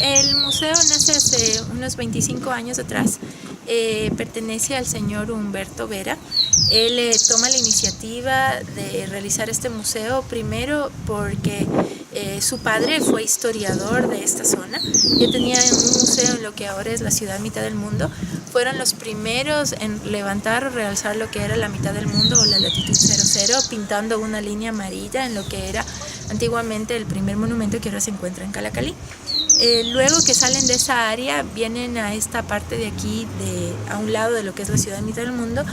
El museo nace hace unos 25 años atrás, pertenece al señor Humberto Vera. Él toma la iniciativa de realizar este museo primero porque su padre fue historiador de esta zona. Ya tenía un museo en lo que ahora es la ciudad mitad del mundo. Fueron los primeros en levantar o realzar lo que era la mitad del mundo o la latitud 00, pintando una línea amarilla en lo que era antiguamente el primer monumento que ahora se encuentra en Calacalí. Luego que salen de esa área, vienen a esta parte de aquí, a un lado de lo que es la ciudad mitad del mundo.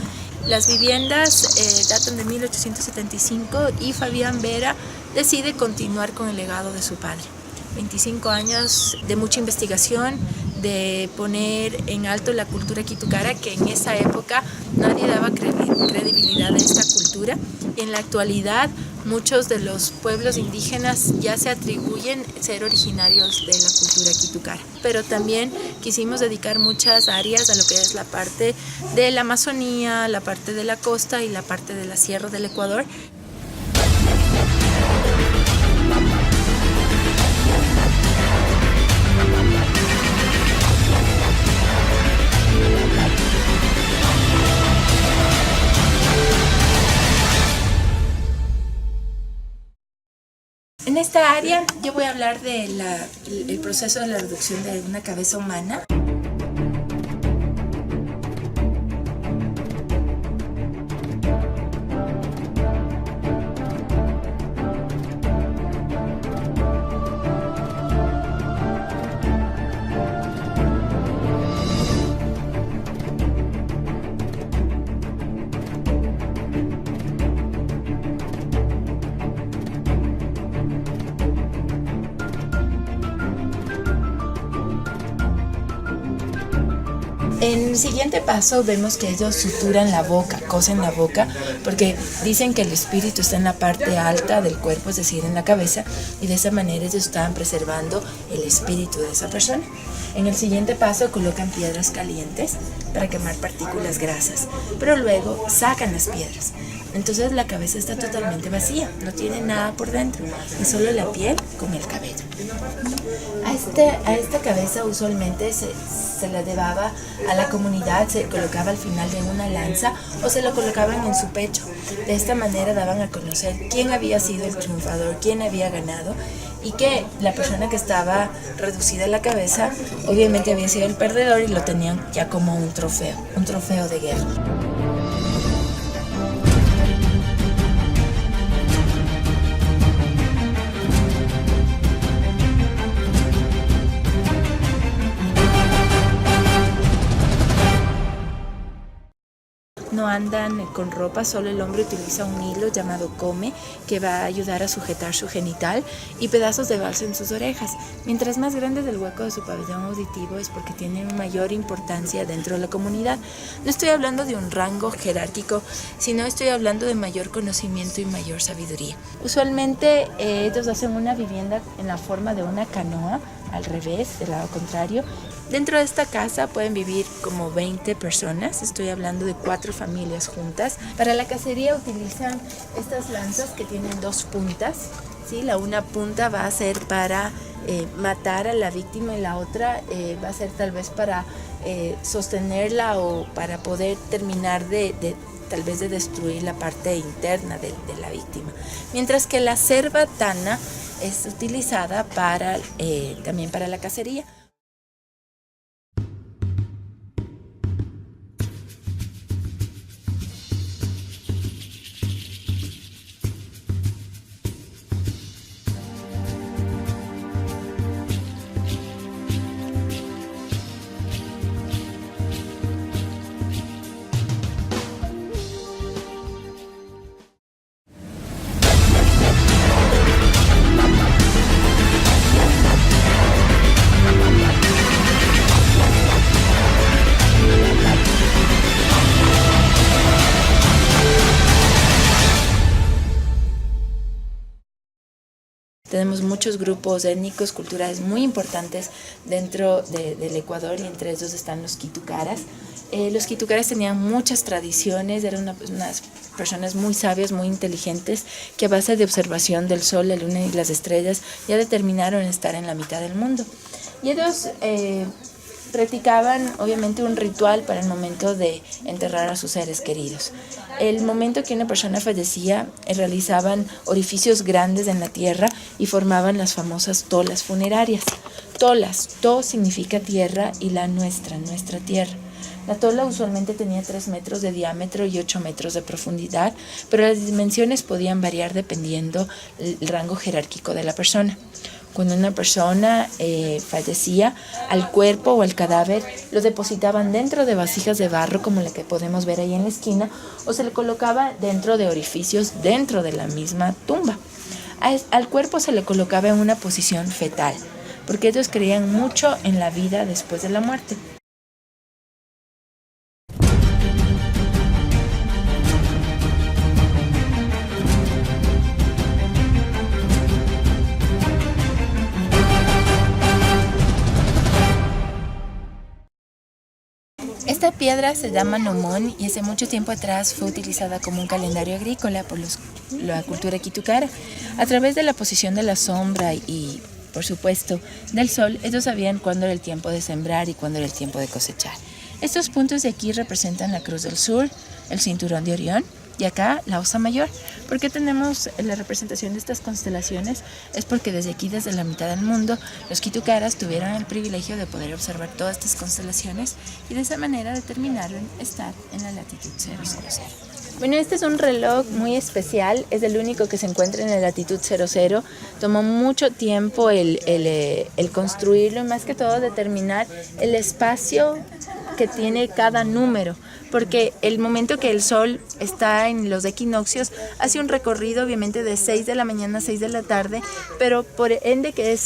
Las viviendas datan de 1875 y Fabián Vera decide continuar con el legado de su padre. 25 años de mucha investigación, de poner en alto la cultura quitukara, que en esa época nadie daba credibilidad a esta cultura. Y en la actualidad muchos de los pueblos indígenas ya se atribuyen ser originarios de la cultura quitukara. Pero también quisimos dedicar muchas áreas a lo que es la parte de la Amazonía, la parte de la costa y la parte de la sierra del Ecuador. En esta área yo voy a hablar del proceso de la reducción de una cabeza humana. En el siguiente paso vemos que ellos suturan la boca, cosen la boca, porque dicen que el espíritu está en la parte alta del cuerpo, es decir, en la cabeza, y de esa manera ellos están preservando el espíritu de esa persona. En el siguiente paso colocan piedras calientes para quemar partículas grasas, pero luego sacan las piedras. Entonces la cabeza está totalmente vacía, no tiene nada por dentro, es solo la piel con el cabello. A esta cabeza usualmente se la llevaba a la comunidad, se colocaba al final de una lanza o se lo colocaban en su pecho. De esta manera daban a conocer quién había sido el triunfador, quién había ganado, y que la persona que estaba reducida a la cabeza obviamente había sido el perdedor y lo tenían ya como un trofeo de guerra. No andan con ropa, solo el hombre utiliza un hilo llamado come que va a ayudar a sujetar su genital y pedazos de balsa en sus orejas. Mientras más grande es el hueco de su pabellón auditivo es porque tiene mayor importancia dentro de la comunidad. No estoy hablando de un rango jerárquico, sino estoy hablando de mayor conocimiento y mayor sabiduría. Usualmente ellos hacen una vivienda en la forma de una canoa, al revés, del lado contrario. Dentro de esta casa pueden vivir como 20 personas, estoy hablando de 4 familias juntas. Para la cacería utilizan estas lanzas que tienen 2 puntas, ¿sí? La una punta va a ser para matar a la víctima y la otra va a ser tal vez para sostenerla o para poder terminar tal vez de destruir la parte interna de la víctima. Mientras que la cerbatana es utilizada también para la cacería. Tenemos muchos grupos étnicos, culturales muy importantes dentro del Ecuador y entre ellos están los quitucaras. Los quitucaras tenían muchas tradiciones, eran unas personas muy sabias, muy inteligentes, que a base de observación del sol, la luna y las estrellas ya determinaron estar en la mitad del mundo. Y ellos practicaban obviamente un ritual para el momento de enterrar a sus seres queridos. El momento que una persona fallecía, realizaban orificios grandes en la tierra y formaban las famosas tolas funerarias. Tolas, to significa tierra y la nuestra tierra. La tola usualmente tenía 3 metros de diámetro y 8 metros de profundidad, pero las dimensiones podían variar dependiendo del rango jerárquico de la persona. Cuando una persona fallecía, al cuerpo o al cadáver lo depositaban dentro de vasijas de barro, como la que podemos ver ahí en la esquina, o se le colocaba dentro de orificios dentro de la misma tumba. Al cuerpo se le colocaba en una posición fetal, porque ellos creían mucho en la vida después de la muerte. Esta piedra se llama Nomón y hace mucho tiempo atrás fue utilizada como un calendario agrícola por la cultura quitucara. A través de la posición de la sombra y, por supuesto, del sol, ellos sabían cuándo era el tiempo de sembrar y cuándo era el tiempo de cosechar. Estos puntos de aquí representan la Cruz del Sur, el Cinturón de Orión y acá la Osa Mayor. ¿Por qué tenemos la representación de estas constelaciones? Es porque desde aquí, desde la mitad del mundo, los quitucaras tuvieron el privilegio de poder observar todas estas constelaciones y de esa manera determinaron estar en la latitud 000. Bueno, este es un reloj muy especial, es el único que se encuentra en la latitud 00. Tomó mucho tiempo el construirlo y más que todo determinar el espacio que tiene cada número, porque el momento que el sol está en los equinoccios hace un recorrido obviamente de 6 de la mañana a 6 de la tarde, pero por ende que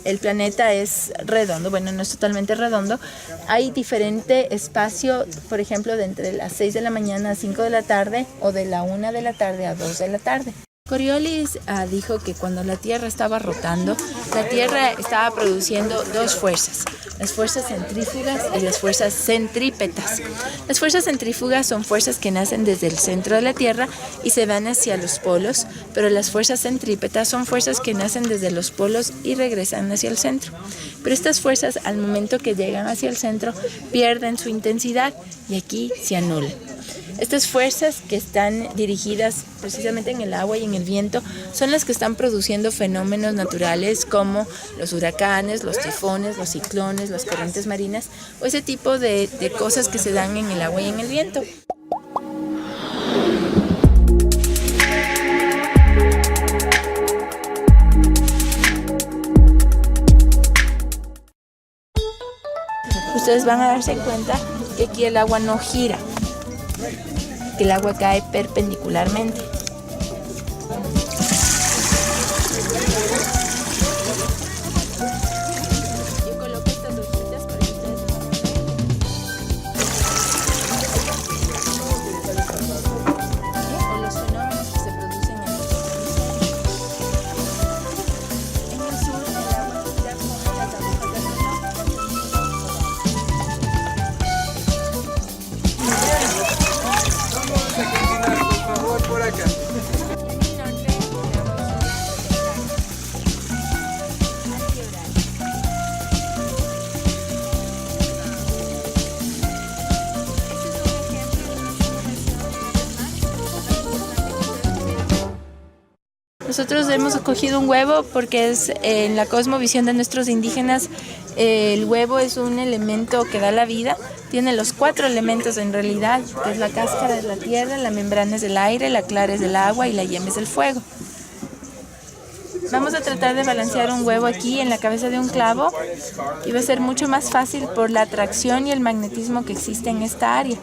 el planeta es redondo, bueno, no es totalmente redondo, hay diferente espacio, por ejemplo, de entre las 6 de la mañana a 5 de la tarde o de la 1 de la tarde a 2 de la tarde. Coriolis dijo que cuando la Tierra estaba rotando, la Tierra estaba produciendo dos fuerzas, las fuerzas centrífugas y las fuerzas centrípetas. Las fuerzas centrífugas son fuerzas que nacen desde el centro de la Tierra y se van hacia los polos, pero las fuerzas centrípetas son fuerzas que nacen desde los polos y regresan hacia el centro. Pero estas fuerzas, al momento que llegan hacia el centro, pierden su intensidad y aquí se anulan. Estas fuerzas que están dirigidas precisamente en el agua y en el viento son las que están produciendo fenómenos naturales como los huracanes, los tifones, los ciclones, las corrientes marinas o ese tipo de cosas que se dan en el agua y en el viento. Ustedes van a darse cuenta que aquí el agua no gira, que el agua cae perpendicularmente. Yo coloco estas hojitas para que ustedes o los fenómenos que se producen en el sur, el agua gira como las agujas del reloj. Por favor, por acá. Nosotros hemos escogido un huevo porque es en la cosmovisión de nuestros indígenas, el huevo es un elemento que da la vida. Tiene los 4 elementos en realidad, que es la cáscara de la tierra, la membrana es del aire, la clara es del agua y la yema es del fuego. Vamos a tratar de balancear un huevo aquí en la cabeza de un clavo y va a ser mucho más fácil por la atracción y el magnetismo que existe en esta área.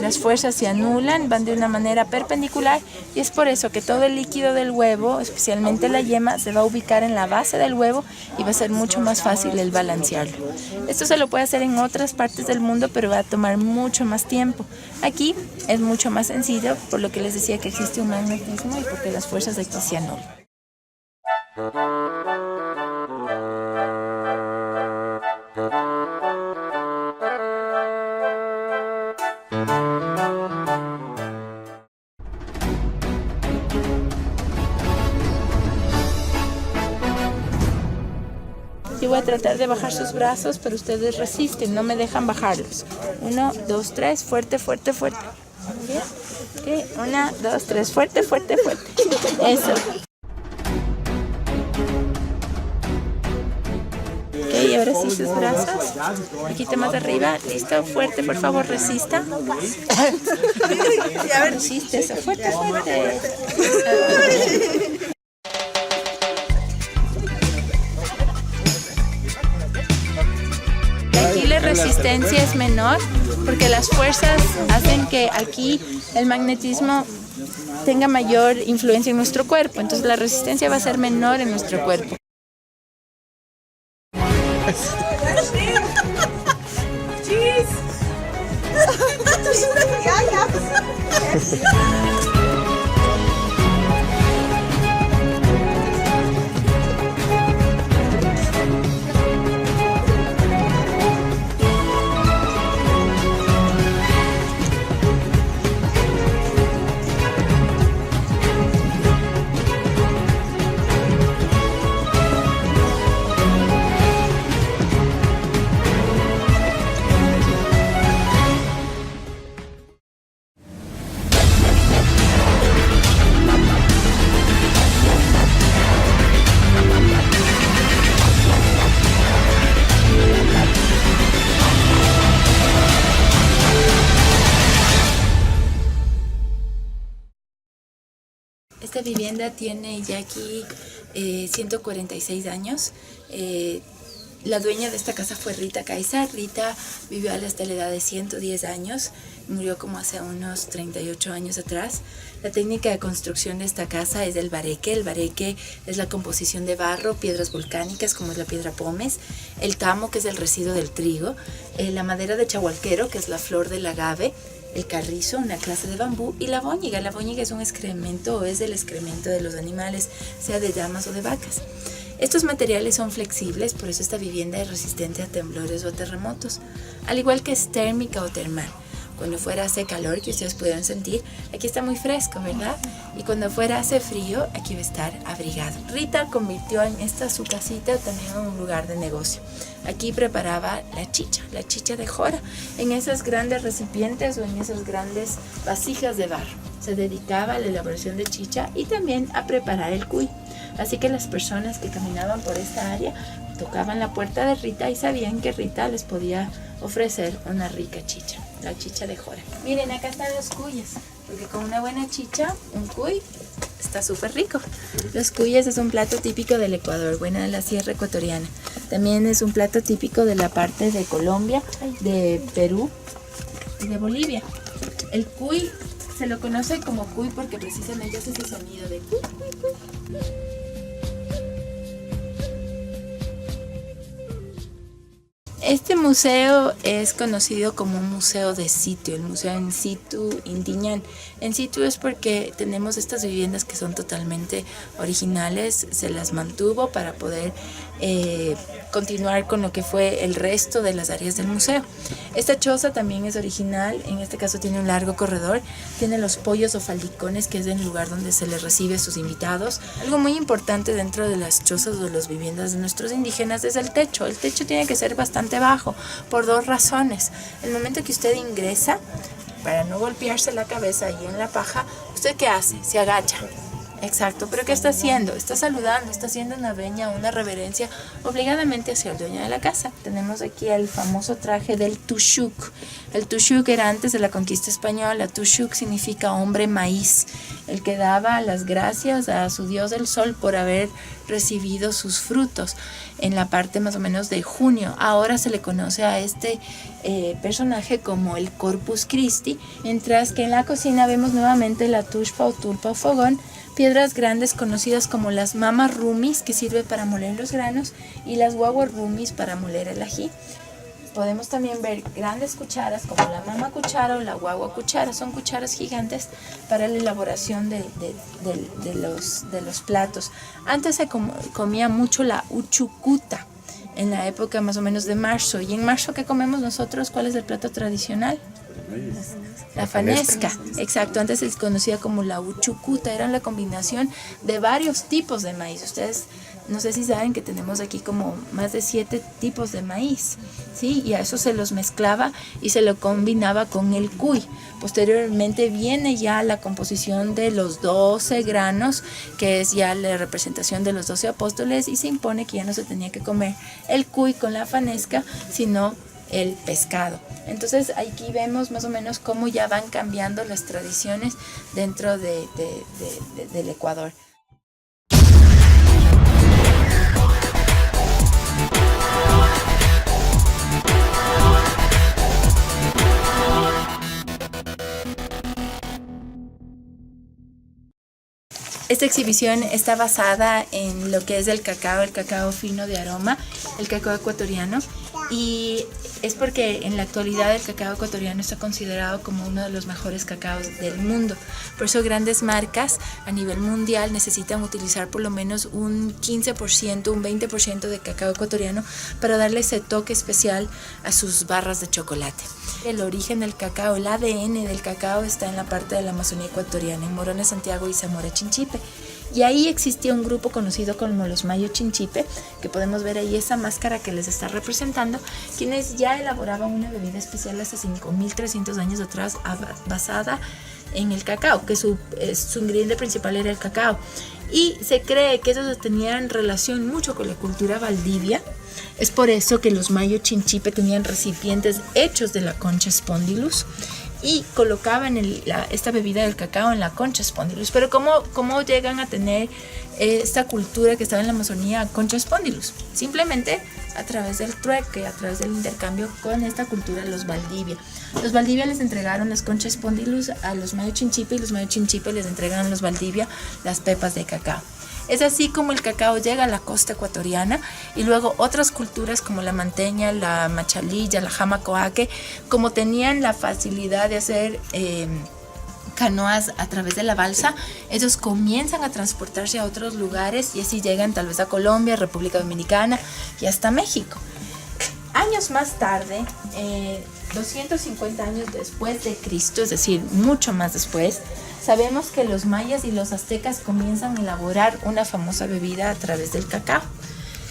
Las fuerzas se anulan, van de una manera perpendicular y es por eso que todo el líquido del huevo, especialmente la yema, se va a ubicar en la base del huevo y va a ser mucho más fácil el balancearlo. Esto se lo puede hacer en otras partes del mundo, pero va a tomar mucho más tiempo. Aquí es mucho más sencillo, por lo que les decía que existe un magnetismo y porque las fuerzas de aquí se anulan. Yo voy a tratar de bajar sus brazos, pero ustedes resisten, no me dejan bajarlos. 1, 2, 3, fuerte, fuerte, fuerte. ¿Bien? Ok, 1, 2, 3, fuerte, fuerte, fuerte. Eso. Ok, y ahora sí sus brazos. Un poquito más arriba. Listo, fuerte, por favor, resista. Resiste, eso, fuerte, fuerte. Aquí la resistencia es menor porque las fuerzas hacen que aquí el magnetismo tenga mayor influencia en nuestro cuerpo. Entonces la resistencia va a ser menor en nuestro cuerpo. Esta vivienda tiene ya aquí 146 años. La dueña de esta casa fue Rita Caiza. Rita vivió hasta la edad de 110 años, murió como hace unos 38 años atrás. La técnica de construcción de esta casa es el bareque. El bareque es la composición de barro, piedras volcánicas como es la piedra pómez, el tamo, que es el residuo del trigo, la madera de chahualquero, que es la flor del agave, el carrizo, una clase de bambú, y la bóñiga. La bóñiga es un excremento, o es el excremento de los animales, sea de llamas o de vacas. Estos materiales son flexibles, por eso esta vivienda es resistente a temblores o a terremotos, al igual que es térmica o termal. Cuando fuera hace calor, que ustedes pudieran sentir, aquí está muy fresco, ¿verdad? Y cuando fuera hace frío, aquí va a estar abrigado. Rita convirtió en esta su casita también en un lugar de negocio. Aquí preparaba la chicha de jora, en esos grandes recipientes o en esas grandes vasijas de barro. Se dedicaba a la elaboración de chicha y también a preparar el cuy. Así que las personas que caminaban por esta área tocaban la puerta de Rita y sabían que Rita les podía ofrecer una rica chicha, la chicha de jora. Miren, acá están los cuyes, porque con una buena chicha, un cuy está súper rico. Los cuyes es un plato típico del Ecuador, bueno, de la sierra ecuatoriana. También es un plato típico de la parte de Colombia, de Perú y de Bolivia. El cuy se lo conoce como cuy porque precisamente hace ese sonido de cuy, cuy, cuy. Este museo es conocido como un museo de sitio, el museo en situ Indiñán. En situ es porque tenemos estas viviendas que son totalmente originales, se las mantuvo para poder continuar con lo que fue el resto de las áreas del museo. Esta choza también es original, en este caso tiene un largo corredor, tiene los pollos o faldicones, que es el lugar donde se les recibe a sus invitados. Algo muy importante dentro de las chozas o las viviendas de nuestros indígenas es el techo. El techo tiene que ser bastante bajo por dos razones. El momento que usted ingresa, para no golpearse la cabeza ahí en la paja, ¿usted qué hace? Se agacha. Exacto, pero ¿qué está haciendo? Está saludando, está haciendo una veña, una reverencia obligadamente hacia el dueño de la casa. Tenemos aquí el famoso traje del tushuk. El tushuk era antes de la conquista española. Tushuk significa hombre maíz, el que daba las gracias a su dios del sol por haber recibido sus frutos en la parte más o menos de junio. Ahora se le conoce a este personaje como el Corpus Christi, mientras que en la cocina vemos nuevamente la tushpa o tulpa o fogón, piedras grandes conocidas como las mamas rumis, que sirve para moler los granos, y las guagua rumis para moler el ají. Podemos también ver grandes cucharas como la mama cuchara o la guagua cuchara. Son cucharas gigantes para la elaboración de los platos. Antes se comía mucho la uchucuta en la época más o menos de marzo. ¿Y en marzo qué comemos nosotros? ¿Cuál es el plato tradicional? La fanesca, exacto, antes se conocía como la uchucuta, era la combinación de varios tipos de maíz. Ustedes no sé si saben que tenemos aquí como más de 7 tipos de maíz, ¿sí? Y a eso se los mezclaba y se lo combinaba con el cuy. Posteriormente viene ya la composición de los 12 granos, que es ya la representación de los 12 apóstoles, y se impone que ya no se tenía que comer el cuy con la fanesca, sino el pescado. Entonces aquí vemos más o menos cómo ya van cambiando las tradiciones dentro del Ecuador. Esta exhibición está basada en lo que es el cacao fino de aroma, el cacao ecuatoriano, y es porque en la actualidad el cacao ecuatoriano está considerado como uno de los mejores cacaos del mundo. Por eso grandes marcas a nivel mundial necesitan utilizar por lo menos un 15%, un 20% de cacao ecuatoriano para darle ese toque especial a sus barras de chocolate. El origen del cacao, el ADN del cacao está en la parte de la Amazonía ecuatoriana, en Morona, Santiago y Zamora Chinchipe. Y ahí existía un grupo conocido como los Mayo Chinchipe, que podemos ver ahí esa máscara que les está representando, quienes ya elaboraban una bebida especial hace 5.300 años atrás basada en el cacao, que su ingrediente principal era el cacao. Y se cree que ellos tenían relación mucho con la cultura valdivia. Es por eso que los Mayo Chinchipe tenían recipientes hechos de la concha spondylus y colocaban esta bebida del cacao en la concha spondylus. Pero ¿cómo llegan a tener esta cultura que estaba en la Amazonía, concha spondylus? Simplemente a través del trueque, a través del intercambio con esta cultura de los Valdivia. Los Valdivia les entregaron las conchas spondylus a los Mayo Chinchipe y los Mayo Chinchipe les entregan a los Valdivia las pepas de cacao. Es así como el cacao llega a la costa ecuatoriana y luego otras culturas como la manteña, la machalilla, la jamacoaque, como tenían la facilidad de hacer canoas a través de la balsa, ellos comienzan a transportarse a otros lugares y así llegan tal vez a Colombia, República Dominicana y hasta México. Años más tarde, 250 años después de Cristo, es decir, mucho más después, sabemos que los mayas y los aztecas comienzan a elaborar una famosa bebida a través del cacao.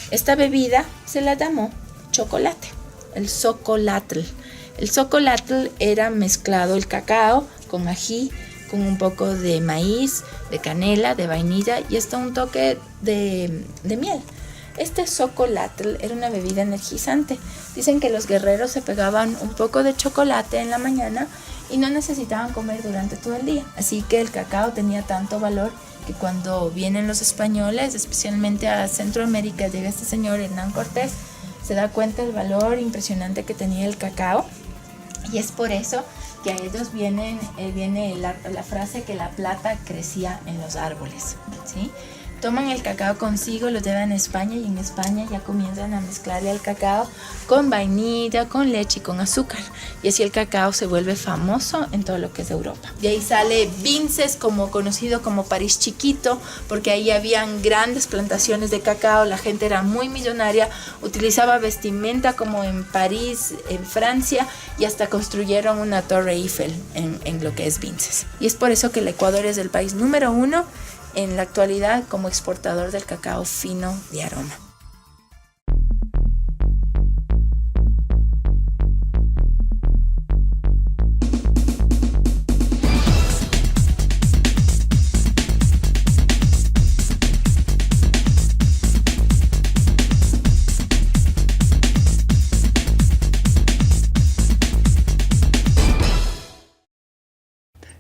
Esta bebida se la llamó chocolate, el xocolatl. El xocolatl era mezclado el cacao con ají, con un poco de maíz, de canela, de vainilla y hasta un toque de miel. Este xocolatl era una bebida energizante. Dicen que los guerreros se pegaban un poco de chocolate en la mañana y no necesitaban comer durante todo el día. Así que el cacao tenía tanto valor que cuando vienen los españoles, especialmente a Centroamérica, llega este señor Hernán Cortés, se da cuenta del valor impresionante que tenía el cacao y es por eso que a ellos viene la frase que la plata crecía en los árboles, ¿sí? Toman el cacao consigo, lo llevan a España y en España ya comienzan a mezclarle el cacao con vainilla, con leche y con azúcar. Y así el cacao se vuelve famoso en todo lo que es Europa. De ahí sale Vinces, conocido como París chiquito, porque ahí habían grandes plantaciones de cacao, la gente era muy millonaria, utilizaba vestimenta como en París, en Francia, y hasta construyeron una torre Eiffel en lo que es Vinces. Y es por eso que el Ecuador es el país número 1 en la actualidad como exportador del cacao fino de aroma.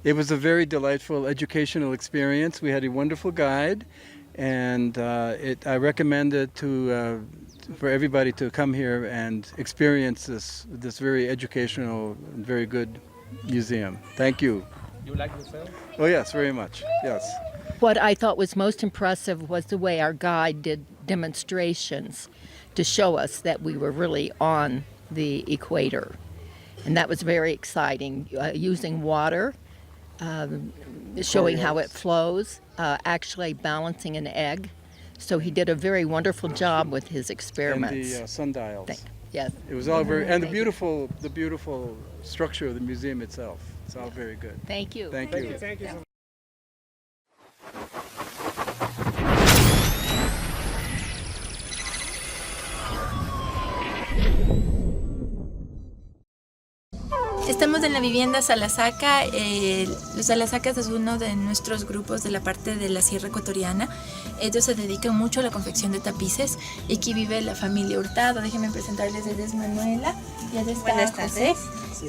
It was a very delightful educational experience. We had a wonderful guide, and I recommend it for everybody to come here and experience this very educational and very good museum. Thank you. You like the film? Oh yes, very much. Yes. What I thought was most impressive was the way our guide did demonstrations to show us that we were really on the equator. And that was very exciting, using water, showing how it flows, actually balancing an egg. So he did a very wonderful job with his experiments. And the sundials. Yes. It was all very, and the beautiful structure of the museum itself. It's all very good. Thank you. Thank you. Thank you so much. Estamos en la vivienda Salasaca. Los Salasacas es uno de nuestros grupos de la parte de la Sierra Ecuatoriana. Ellos se dedican mucho a la confección de tapices. Y aquí vive la familia Hurtado. Déjenme presentarles, ella es Manuela y allá está José.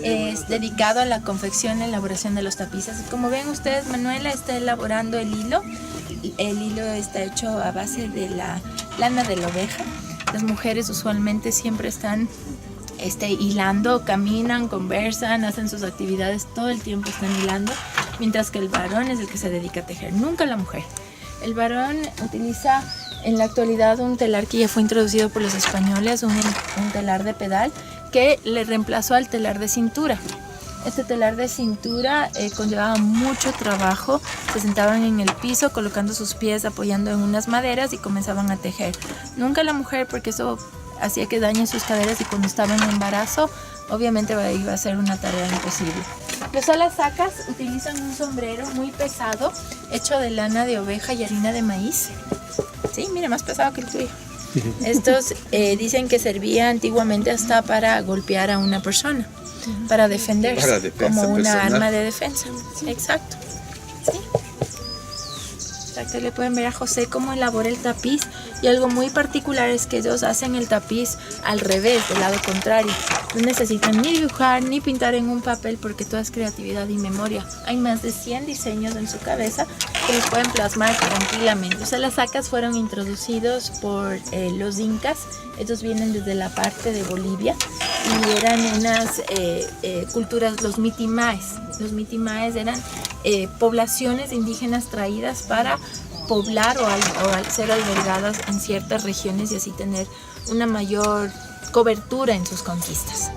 Es dedicado a la confección y elaboración de los tapices. Como ven ustedes, Manuela está elaborando el hilo. El hilo está hecho a base de la lana de la oveja. Las mujeres usualmente siempre están hilando, caminan, conversan, hacen sus actividades, todo el tiempo están hilando, mientras que el varón es el que se dedica a tejer, nunca la mujer. El varón utiliza en la actualidad un telar que ya fue introducido por los españoles, un telar de pedal que le reemplazó al telar de cintura. Este telar de cintura conllevaba mucho trabajo. Se sentaban en el piso colocando sus pies apoyando en unas maderas y comenzaban a tejer. Nunca la mujer, porque eso hacía que dañen sus caderas y cuando estaba en embarazo obviamente iba a ser una tarea imposible. Los Salasacas utilizan un sombrero muy pesado hecho de lana de oveja y harina de maíz. Sí, mira, más pesado que el tuyo. Estos dicen que servía antiguamente hasta para golpear a una persona, para defenderse, para defensa como una personal. arma de defensa. Exacto. Sí. Exacto, le pueden ver a José cómo elabora el tapiz, y algo muy particular es que ellos hacen el tapiz al revés, del lado contrario. No necesitan ni dibujar ni pintar en un papel porque todo es creatividad y memoria. Hay más de 100 diseños en su cabeza que los pueden plasmar tranquilamente. O sea, las sacas fueron introducidos por los incas. Ellos vienen desde la parte de Bolivia y eran unas culturas, los mitimaes. Los mitimaes eran poblaciones indígenas traídas para poblar o al ser albergadas en ciertas regiones y así tener una mayor cobertura en sus conquistas.